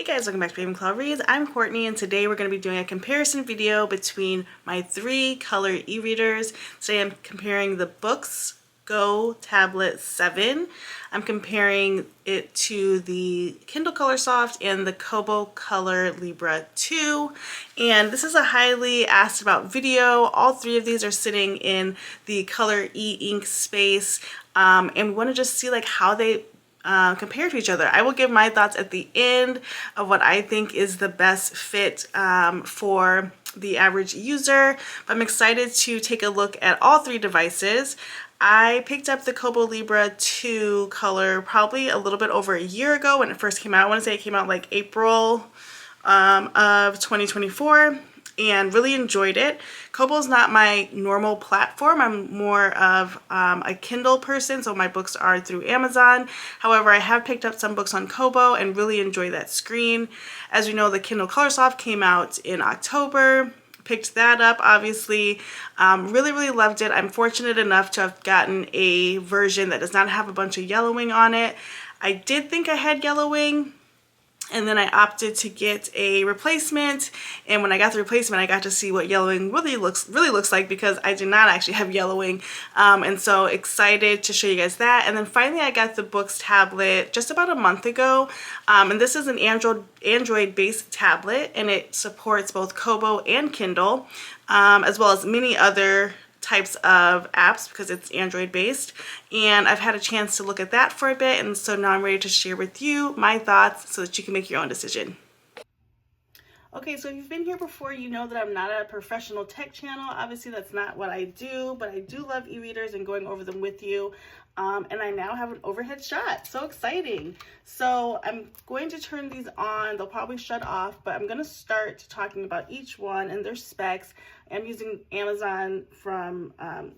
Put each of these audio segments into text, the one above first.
Hey guys, welcome back to Bibliophile Reads. I'm Courtney and today we're going to be doing a comparison video between my 3 color e-readers. Today I'm comparing the Boox Go Tablet 7. I'm comparing it to the Kindle Color Soft and the Kobo Color Libra 2. And this is a highly asked about video. All 3 of these are sitting in the color e-ink space, and we want to just see like how they compare to each other. I will give my thoughts at the end of what I think is the best fit for the average user. But I'm excited to take a look at all 3 devices. I picked up the Kobo Libra 2 color probably a little bit over a year ago when it first came out. I want to say it came out like April of 2024. And really enjoyed it. Kobo's not my normal platform. I'm more of a Kindle person, so my books are through Amazon. However, I have picked up some books on Kobo and really enjoy that screen. As you know, the Kindle Color Soft came out in October. Picked that up, obviously. Really loved it. I'm fortunate enough to have gotten a version that does not have a bunch of yellowing on it. I did think I had yellowing, and then I opted to get a replacement, and when I got the replacement I got to see what yellowing really looks like, because I did not actually have yellowing, and so excited to show you guys that. And then finally I got the Boox tablet just about a month ago, and this is an Android based tablet, and it supports both Kobo and Kindle, as well as many other types of apps because it's Android based. And I've had a chance to look at that for a bit, and so now I'm ready to share with you my thoughts so that you can make your own decision. Okay, so if you've been here before, you know that I'm not a professional tech channel. Obviously, that's not what I do, but I do love e-readers and going over them with you. And I now have an overhead shot. So exciting. So I'm going to turn these on. They'll probably shut off, but I'm going to start talking about each one and their specs. I'm using Amazon from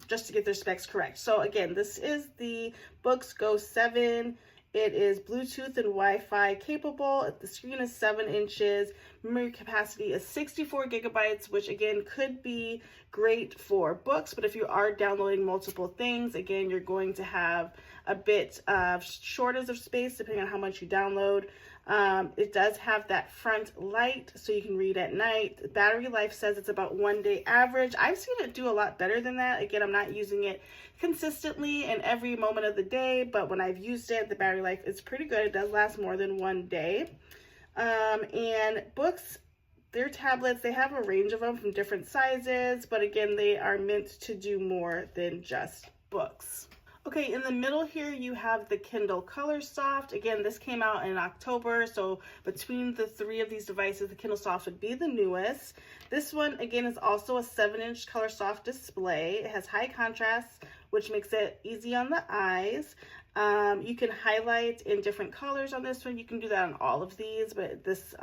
just to get their specs correct. So again, this is the Boox Go 7. It is Bluetooth and Wi-Fi capable. The screen is 7 inches. Memory capacity is 64 gigabytes, which again could be great for books, but if you are downloading multiple things, again, you're going to have a bit of shortage of space depending on how much you download. It does have that front light so you can read at night. The battery life says it's about 1 day average. I've seen it do a lot better than that. Again, I'm not using it consistently in every moment of the day, but when I've used it, the battery life is pretty good. It does last more than 1 day. And Boox, their tablets, they have a range of them from different sizes, but again, they are meant to do more than just books. Okay, in the middle here, you have the Kindle Color Soft. Again, this came out in October, so between the 3 of these devices, the Kindle Soft would be the newest. This one, again, is also a 7-inch Color Soft display. It has high contrast, which makes it easy on the eyes. You can highlight in different colors on this one. You can do that on all of these, but this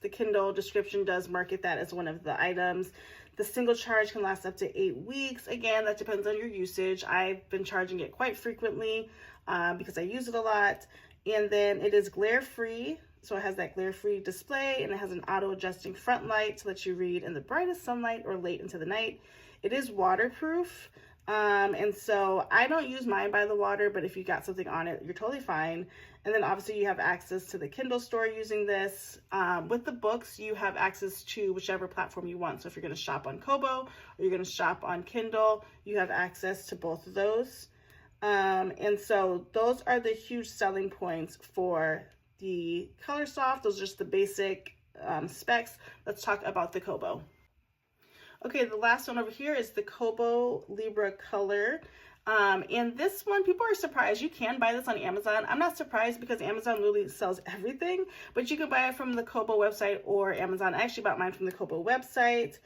the Kindle description does market that as one of the items. The single charge can last up to 8 weeks. Again, that depends on your usage. I've been charging it quite frequently because I use it a lot. And then it is glare-free. So it has that glare-free display, and it has an auto-adjusting front light to let you read in the brightest sunlight or late into the night. It is waterproof. And so I don't use mine by the water, but if you got something on it, you're totally fine. And then obviously you have access to the Kindle store using this. With the books, you have access to whichever platform you want. So if you're going to shop on Kobo or you're going to shop on Kindle, you have access to both of those. And so those are the huge selling points for the Color Soft. Those are just the basic specs. Let's talk about the Kobo. Okay, the last one over here is the Kobo Libra Color. And this one, people are surprised. You can buy this on Amazon. I'm not surprised because Amazon literally sells everything, but you can buy it from the Kobo website or Amazon. I actually bought mine from the Kobo website.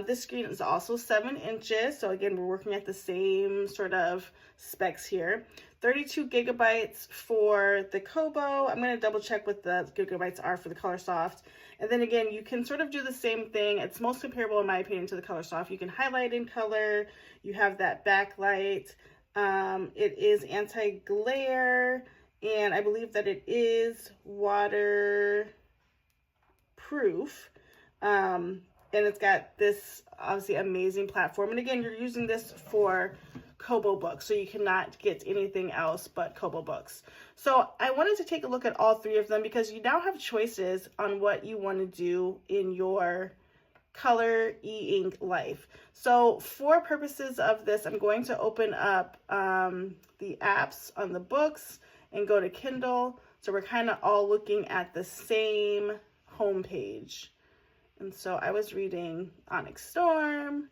This screen is also 7 inches. So again, we're working at the same sort of specs here. 32 gigabytes for the Kobo. I'm going to double check what the gigabytes are for the Color Soft. And then again, you can sort of do the same thing. It's most comparable, in my opinion, to the Color Soft. You can highlight in color. You have that backlight. It is anti-glare, and I believe that it is waterproof. And it's got this obviously amazing platform. And again, you're using this for Kobo books, so you cannot get anything else but Kobo books. So I wanted to take a look at all three of them because you now have choices on what you want to do in your color e-ink life. So for purposes of this, I'm going to open up the apps on the books and go to Kindle. So we're kind of all looking at the same home page. And so I was reading Onyx Storm.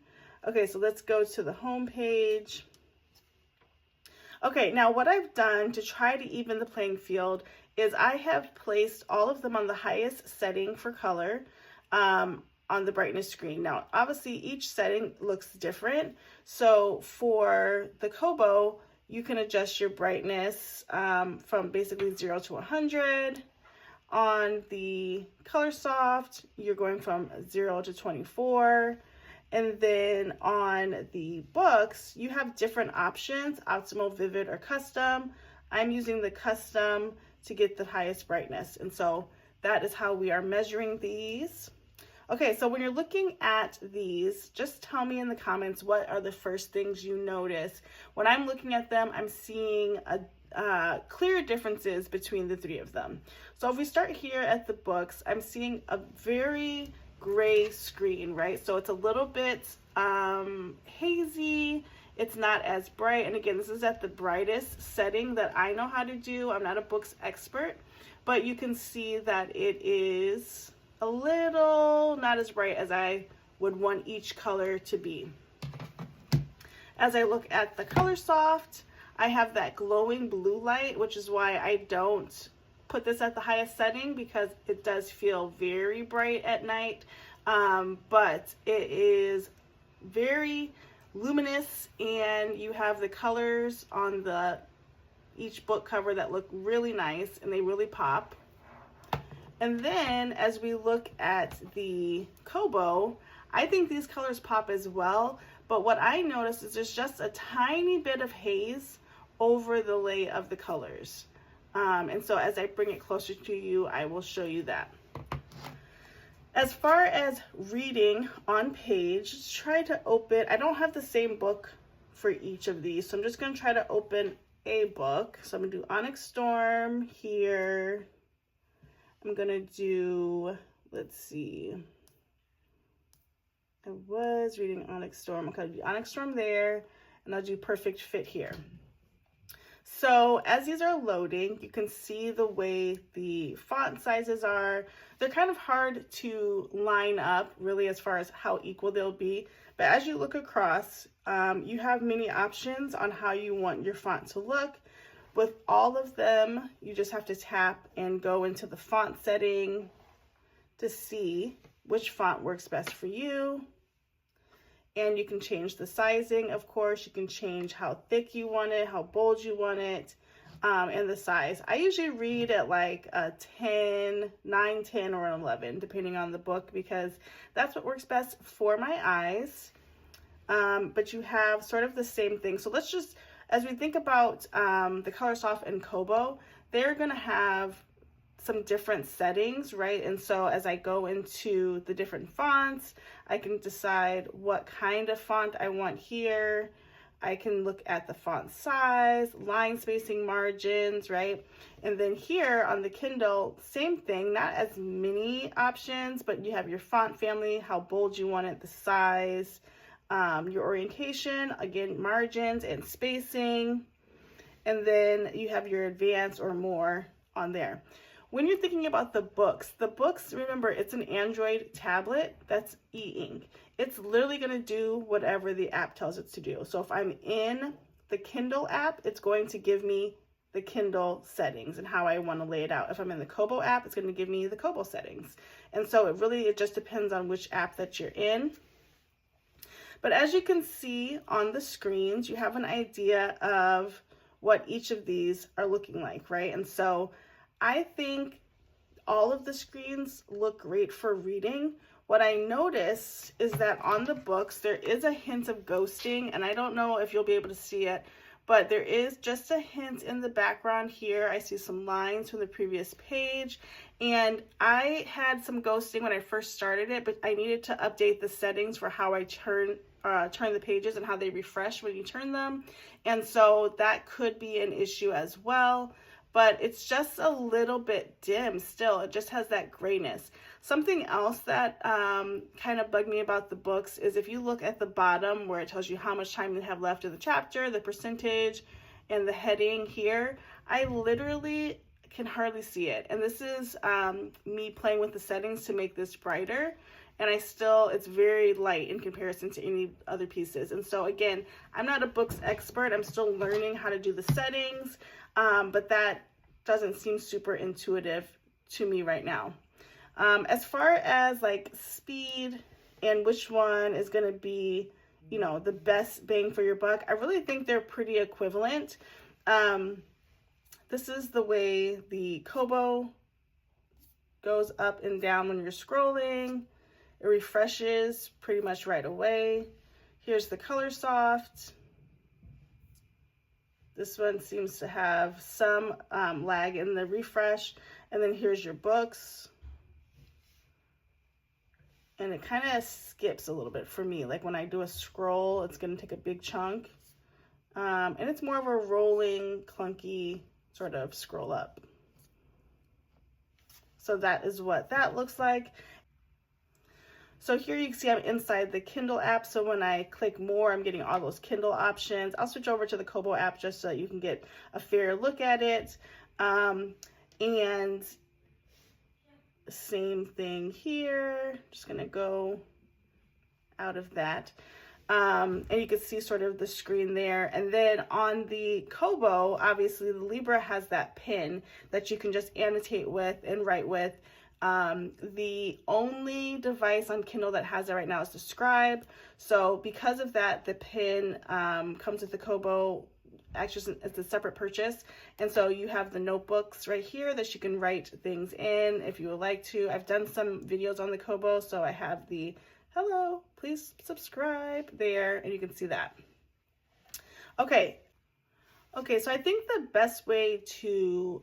Okay, so let's go to the home page. Okay, now what I've done to try to even the playing field is I have placed all of them on the highest setting for color on the brightness screen. Now, obviously each setting looks different. So for the Kobo, you can adjust your brightness from basically 0 to 100. On the Colorsoft, you're going from 0 to 24. And then on the books, you have different options, optimal, vivid, or custom. I'm using the custom to get the highest brightness. And so that is how we are measuring these. Okay, so when you're looking at these, just tell me in the comments what are the first things you notice. When I'm looking at them, I'm seeing clear differences between the three of them. So if we start here at the books, I'm seeing a very gray screen, right? So it's a little bit hazy. It's not as bright. And again, this is at the brightest setting that I know how to do. I'm not a books expert, but you can see that it is a little not as bright as I would want each color to be. As I look at the Colorsoft, I have that glowing blue light, which is why I don't put this at the highest setting because it does feel very bright at night, but it is very luminous, and you have the colors on each book cover that look really nice and they really pop. And then as we look at the Kobo, I think these colors pop as well, but what I noticed is there's just a tiny bit of haze over the lay of the colors. And so as I bring it closer to you, I will show you that. As far as reading on page, try to open, I don't have the same book for each of these, so I'm just going to try to open a book. So I'm going to do Onyx Storm here. I'm going to do, let's see, I was reading Onyx Storm. I'm going to do Onyx Storm there, and I'll do Perfect Fit here. So as these are loading, you can see the way the font sizes are. They're kind of hard to line up really as far as how equal they'll be. But as you look across, you have many options on how you want your font to look. With all of them, you just have to tap and go into the font setting to see which font works best for you. And you can change the sizing, of course. You can change how thick you want it, how bold you want it, and the size. I usually read at like a 10, 9, 10, or an 11, depending on the book, because that's what works best for my eyes. But you have sort of the same thing. So let's just, as we think about the Colorsoft and Kobo, they're going to have some different settings, right? And so as I go into the different fonts, I can decide what kind of font I want here. I can look at the font size, line spacing, margins, right? And then here on the Kindle, same thing, not as many options, but you have your font family, how bold you want it, the size, your orientation, again, margins and spacing. And then you have your advanced or more on there. When you're thinking about the books, remember, it's an Android tablet that's e-ink. It's literally going to do whatever the app tells it to do. So if I'm in the Kindle app, it's going to give me the Kindle settings and how I want to lay it out. If I'm in the Kobo app, it's going to give me the Kobo settings. And so it just depends on which app that you're in. But as you can see on the screens, you have an idea of what each of these are looking like, right? And so I think all of the screens look great for reading. What I noticed is that on the books, there is a hint of ghosting, and I don't know if you'll be able to see it, but there is just a hint in the background here. I see some lines from the previous page, and I had some ghosting when I first started it, but I needed to update the settings for how I turn the pages and how they refresh when you turn them, and so that could be an issue as well. But it's just a little bit dim still. It just has that grayness. Something else that kind of bugged me about the books is if you look at the bottom where it tells you how much time you have left in the chapter, the percentage, and the heading here, I literally can hardly see it. And this is me playing with the settings to make this brighter. And it's very light in comparison to any other pieces. And so again, I'm not a books expert. I'm still learning how to do the settings, but that doesn't seem super intuitive to me right now. As far as like speed and which one is going to be, you know, the best bang for your buck, I really think they're pretty equivalent. This is the way the Kobo goes up and down when you're scrolling. It refreshes pretty much right away. Here's the Color Soft. This one seems to have some lag in the refresh. And then here's your Boox. And it kind of skips a little bit for me. Like when I do a scroll, it's going to take a big chunk. And it's more of a rolling, clunky sort of scroll up. So that is what that looks like. So here you can see I'm inside the Kindle app. So when I click more, I'm getting all those Kindle options. I'll switch over to the Kobo app just so that you can get a fair look at it. And same thing here. Just gonna go out of that. And you can see sort of the screen there. And then on the Kobo, obviously the Libra has that pen that you can just annotate with and write with. The only device on Kindle that has it right now is the Scribe. So because of that, the pen comes with the Kobo. Actually, it's a separate purchase. And so you have the notebooks right here that you can write things in if you would like to. I've done some videos on the Kobo, so I have the hello, please subscribe there, and you can see that. Okay, so I think the best way to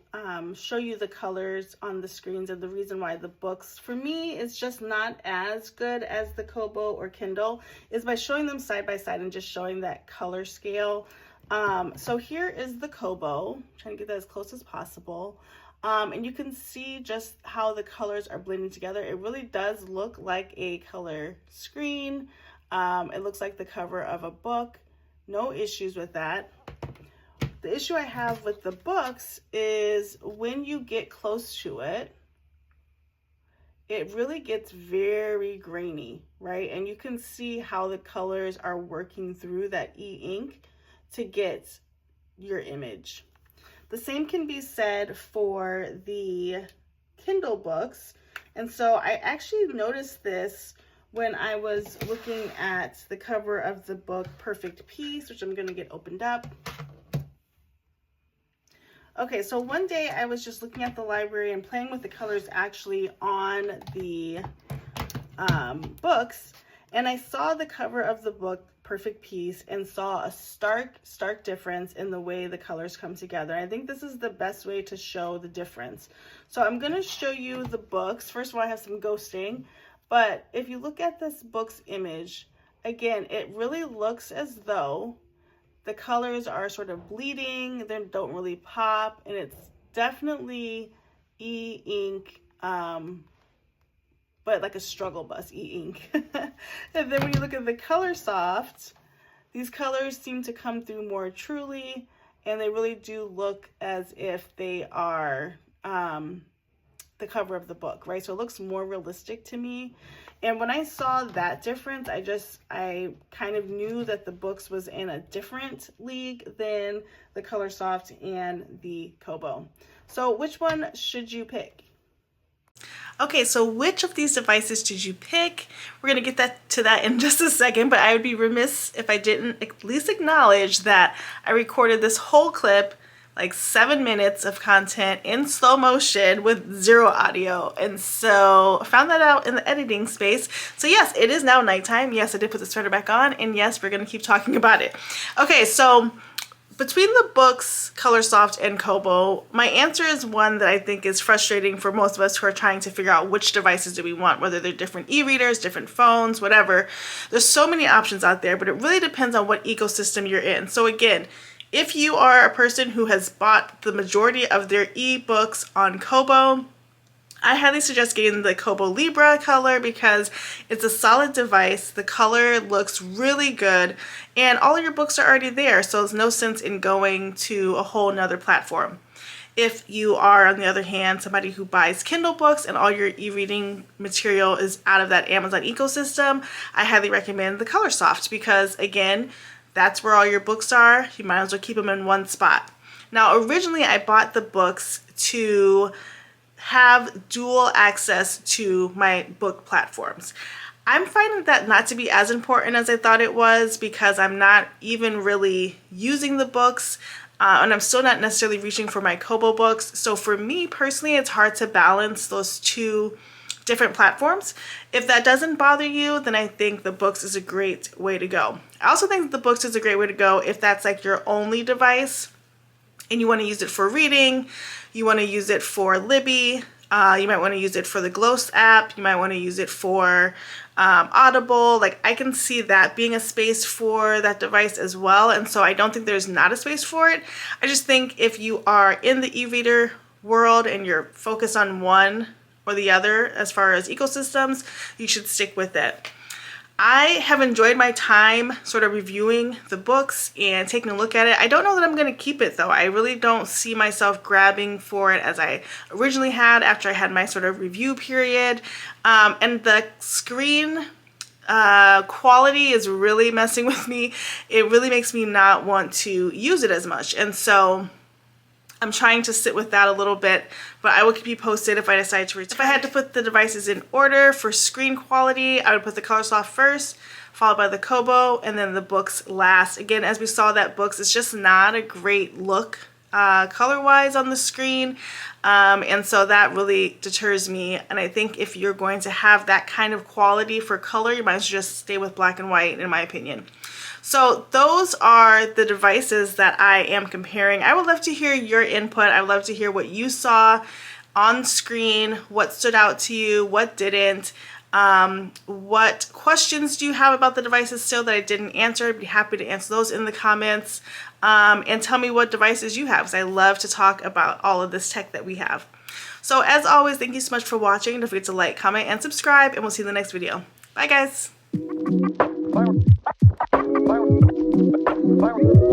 show you the colors on the screens and the reason why the books, for me, is just not as good as the Kobo or Kindle is by showing them side by side and just showing that color scale. So here is the Kobo. I'm trying to get that as close as possible. And you can see just how the colors are blending together. It really does look like a color screen. It looks like the cover of a book. No issues with that. The issue I have with the books is when you get close to it, it really gets very grainy, right? And you can see how the colors are working through that e-ink to get your image. The same can be said for the Kindle books. And so I actually noticed this when I was looking at the cover of the book Perfect Peace, which I'm going to get opened up. Okay, so one day I was just looking at the library and playing with the colors actually on the books, and I saw the cover of the book Perfect Peace and saw a stark difference in the way the colors come together. I think this is the best way to show the difference. So I'm going to show you the books. First of all, I have some ghosting, but if you look at this book's image, again, it really looks as though the colors are sort of bleeding, they don't really pop, and it's definitely e-ink, but like a struggle bus e-ink. And then when you look at the Color Soft, these colors seem to come through more truly, and they really do look as if they are the cover of the book, right? So it looks more realistic to me. And when I saw that difference, I kind of knew that the Boox was in a different league than the Color Soft and the Kobo. So which one should you pick? Okay, so which of these devices did you pick? We're gonna get to that in just a second, but I would be remiss if I didn't at least acknowledge that I recorded this whole clip, like 7 minutes of content in slow motion with 0 audio. And so I found that out in the editing space. So yes, it is now nighttime. Yes, I did put the sweater back on, and yes, we're gonna keep talking about it. Okay, so Between the Boox, Colorsoft, and Kobo, my answer is one that I think is frustrating for most of us who are trying to figure out which devices do we want, whether they're different e-readers, different phones, whatever. There's so many options out there, but it really depends on what ecosystem you're in. So again, if you are a person who has bought the majority of their ebooks on Kobo, I highly suggest getting the Kobo Libra color because it's a solid device. The color looks really good and all of your books are already there, so there's no sense in going to a whole nother platform. If you are, on the other hand, somebody who buys Kindle books and all your e-reading material is out of that Amazon ecosystem, I highly recommend the Colorsoft because, again, that's where all your books are. You might as well keep them in one spot. Now, originally I bought the Boox to have dual access to my book platforms. I'm finding that not to be as important as I thought it was because I'm not even really using the books and I'm still not necessarily reaching for my Kobo books. So for me personally, it's hard to balance those two different platforms. If that doesn't bother you, then I think the Boox is a great way to go. I also think the Boox is a great way to go if that's like your only device and you want to use it for reading, you want to use it for Libby, you might want to use it for the Gloss app, you might want to use it for Audible. Like, I can see that being a space for that device as well, and so I don't think there's not a space for it. I just think if you are in the e-reader world and you're focused on one or the other as far as ecosystems, you should stick with it. I have enjoyed my time sort of reviewing the books and taking a look at it. I don't know that I'm going to keep it though. I really don't see myself grabbing for it as I originally had after I had my sort of review period. And the screen quality is really messing with me. It really makes me not want to use it as much. And so I'm trying to sit with that a little bit, but I will keep you posted if I decide to return. If I had to put the devices in order for screen quality, I would put the Colorsoft first, followed by the Kobo, and then the Boox last. Again, as we saw, that Boox is just not a great look color-wise on the screen, and so that really deters me. And I think if you're going to have that kind of quality for color, you might as well just stay with black and white, in my opinion. So those are the devices that I am comparing. I would love to hear your input. I would love to hear what you saw on screen, what stood out to you, what didn't, what questions do you have about the devices still that I didn't answer. I'd be happy to answer those in the comments, and tell me what devices you have, because I love to talk about all of this tech that we have. So as always, thank you so much for watching. Don't forget to like, comment, and subscribe, and we'll see you in the next video. Bye guys. Bye.